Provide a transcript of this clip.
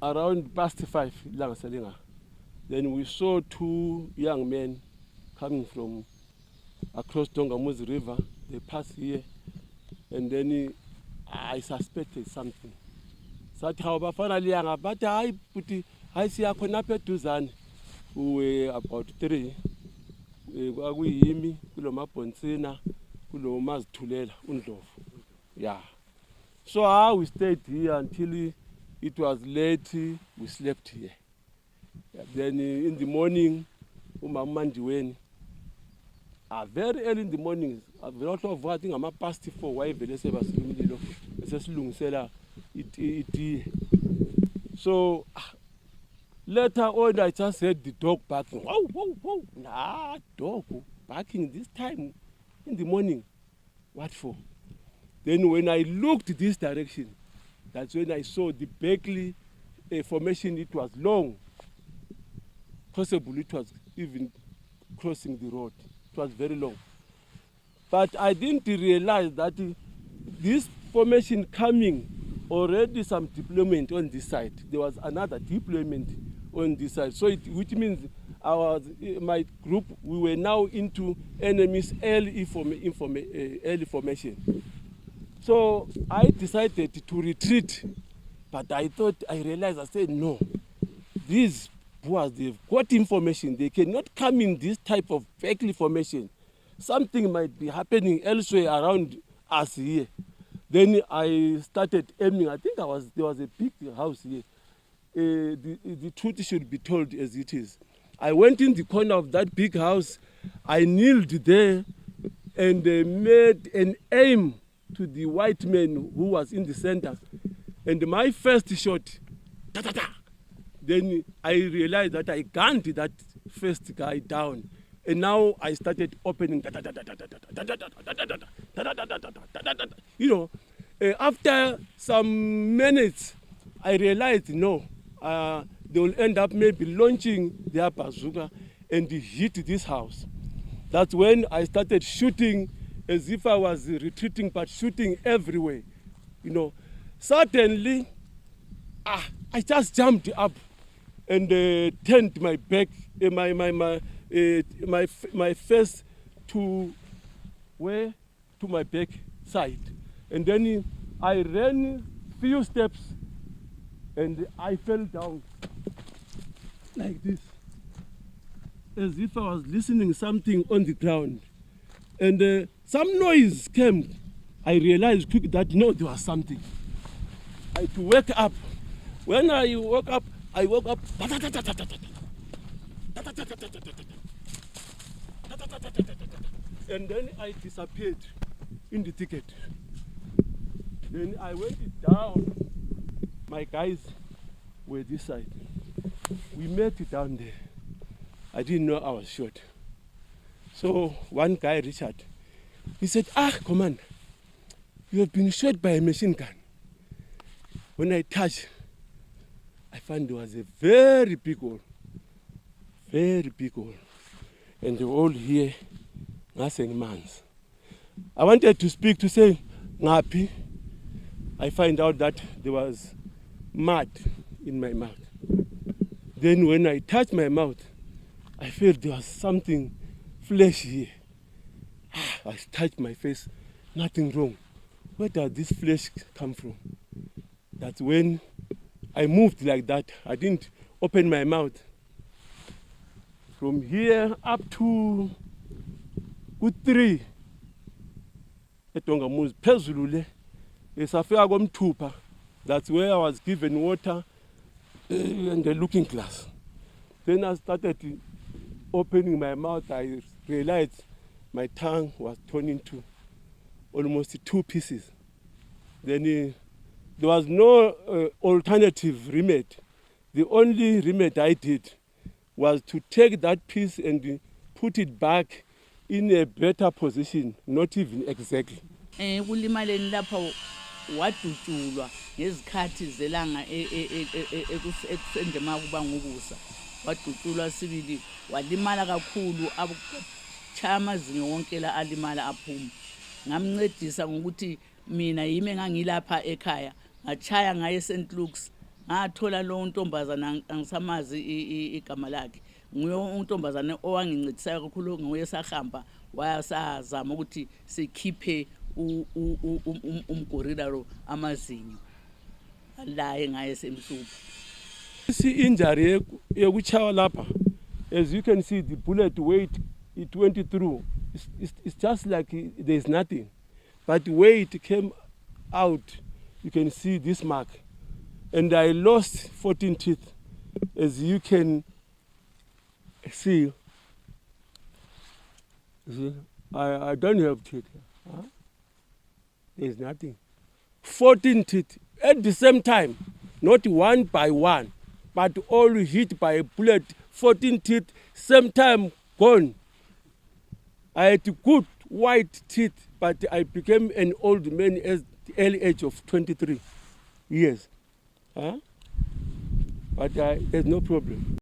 around past 5 ilanga selinga. Then we saw 2 young men coming from across Dongamuzi River. They passed here, and then I suspected something. Sathi how bafana liyanga but hayi puti hayi siya khona phe duzane. We were about 3 kwakuyimi kulo mabhonsina kulo mazithulela uNdlovu. Yeah. So we stayed here until it was late. We slept here. Yeah, then in the morning, Mandiweni, very early in the morning, a lot of I think I'm past 4. Why vele sebasilungile sesilungisela iti. So later on, I just heard the dog barking. Whoa, whoa, whoa! Nah, dog barking this time in the morning. What for? Then when I looked this direction, that's when I saw the Berkeley formation. It was long. Possibly it was even crossing the road. It was very long. But I didn't realize that this formation coming, already some deployment on this side. There was another deployment on this side. So which means my group, we were now into enemy's early formation. So I decided to retreat, but I realized, I said, no, these boys, they've got information. They cannot come in this type of Berkeley formation. Something might be happening elsewhere around us here. Then I started aiming. I think there was a big house here. The truth should be told as it is. I went in the corner of that big house. I kneeled there and made an aim to the white man who was in the center. And my first shot, then I realized that I gunned that first guy down. And now I started opening. You know, after some minutes, I realized, no, they will end up maybe launching their bazooka and hit this house. That's when I started shooting as if I was retreating, but shooting everywhere. You know, suddenly, I just jumped up and turned my back, my face to where? To my back side. And then I ran few steps and I fell down like this, as if I was listening something on the ground. And some noise came. I realized quick that no, there was something. I had to wake up. When I woke up, and then I disappeared in the thicket. Then I went down. My guys were this side. We met down there. I didn't know I was shot. So one guy, Richard, he said, Commander, you have been shot by a machine gun. When I touched, I found there was a very big hole. Very big hole. And the hole here, nothing man's. I wanted to speak to say, Ngapi. I find out that there was mud in my mouth. Then when I touched my mouth, I felt there was something fleshy here. I touched my face, nothing wrong. Where does this flesh come from? That's when I moved like that. I didn't open my mouth. From here up to 3 eTongamuzi phezulu le esafika komthupha. That's where I was given water and a looking glass. Then I started opening my mouth. I realized my tongue was torn into almost 2 pieces. Then there was no alternative remedy. The only remedy I did was to take that piece and put it back in a better position, not even exactly. Kulimaleni lapho wadutshulwa ngezikhathi zelanga ekusendema kuba ngokusa. Wadutshulwa sibili, walimala kakhulu, abachaya amazinyo wonke la alimala aphuma. Ngamncedisa ngokuthi mina yimi engangilapha ekhaya, ngachaya ngaye St. Luke's, ngathola lo ntombazana angisamazi igama lakhe nguye untombazane owangincedisayo kakhulu nguye sahamba wayasazama ukuthi sikhiphe umgorilla lo amazinyo laye ngaye semhlupha. See injury yokuchawa lapha, as you can see the bullet weight it went through. It's just like there's nothing, but where it came out you can see this mark, and I lost 14 teeth, as you can see. I don't have teeth. Huh? There's nothing. 14 teeth at the same time, not one by one, but all hit by a bullet. 14 teeth, same time gone. I had good white teeth, but I became an old man at the early age of 23 years. Huh? But there's no problem.